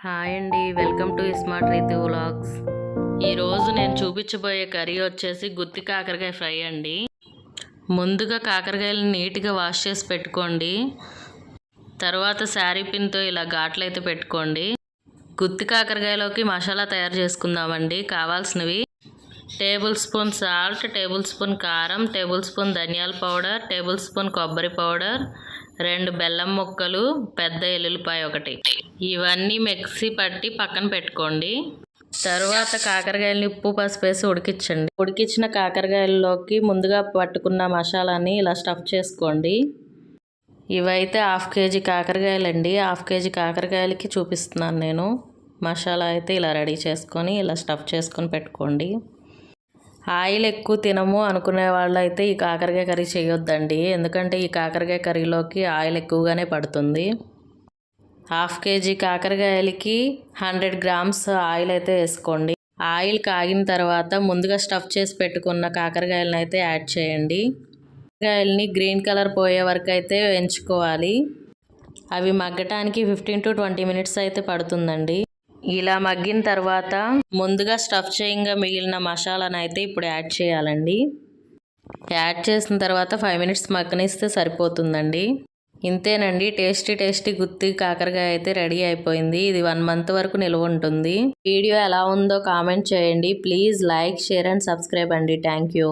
Hi అండి, welcome to smart రీతి vlogs. ఈరోజు నేను చూపించబోయే కర్రీ వచ్చేసి గుత్తి కాకరకాయ ఫ్రై అండి. ముందుగా కాకరకాయలను నీట్గా వాష్ చేసి పెట్టుకోండి. తర్వాత శారీ పిన్తో ఇలా ఘాట్లు అయితే పెట్టుకోండి. గుత్తి కాకరకాయలోకి మసాలా తయారు చేసుకుందామండి. కావాల్సినవి table spoon salt, table spoon కారం, టేబుల్ స్పూన్ ధనియాల పౌడర్, టేబుల్ స్పూన్ కొబ్బరి పౌడర్, 2 బెల్లం ముక్కలు, పెద్ద ఎల్లుల్లిపాయ ఒకటి. ఇవన్నీ మిక్సీ పట్టి పక్కన పెట్టుకోండి. తరువాత కాకరకాయలని ఉప్పు పసుపు వేసి ఉడికించండి. ఉడికించిన కాకరకాయల్లోకి ముందుగా పట్టుకున్న మసాలాని ఇలా స్టఫ్ చేసుకోండి. ఇవైతే 1/2 కేజీ కాకరకాయలండి. 1/2 కేజీ కాకరకాయలకి చూపిస్తున్నాను నేను. మసాలా అయితే ఇలా రెడీ చేసుకొని ఇలా స్టఫ్ చేసుకొని పెట్టుకోండి. ఆయిల్ ఎక్కువ తినము అనుకునే వాళ్ళు అయితే ఈ కాకరకాయ కర్రీ చేయొద్దండి. ఎందుకంటే ఈ కాకరకాయ కర్రీలోకి ఆయిల్ ఎక్కువగానే పడుతుంది. 1/2 కేజీ కాకరకాయలకి 100 గ్రామ్స్ ఆయిల్ అయితే వేసుకోండి. ఆయిల్ కాగిన తర్వాత ముందుగా స్టఫ్ చేసి పెట్టుకున్న కాకరకాయలను అయితే యాడ్ చేయండి. కాకరకాయలని గ్రీన్ కలర్ పోయే వరకు అయితే వేయించుకోవాలి. అవి మగ్గటానికి 15 to 20 మినిట్స్ అయితే పడుతుందండి. ఇలా మగ్గిన తర్వాత ముందుగా స్టఫ్ చేయంగా మిగిలిన మసాలాను అయితే ఇప్పుడు యాడ్ చేయాలండి. యాడ్ చేసిన తర్వాత 5 మినిట్స్ మగ్గనిస్తే సరిపోతుందండి. ఇంతేనండి, టేస్టీ గుత్తి కాకరకాయ అయితే రెడీ అయిపోయింది. ఇది 1 మంత్ వరకు నిల్వ ఉంటుంది. వీడియో ఎలా ఉందో కామెంట్ చేయండి. Please like, share and subscribe అండి. Thank you.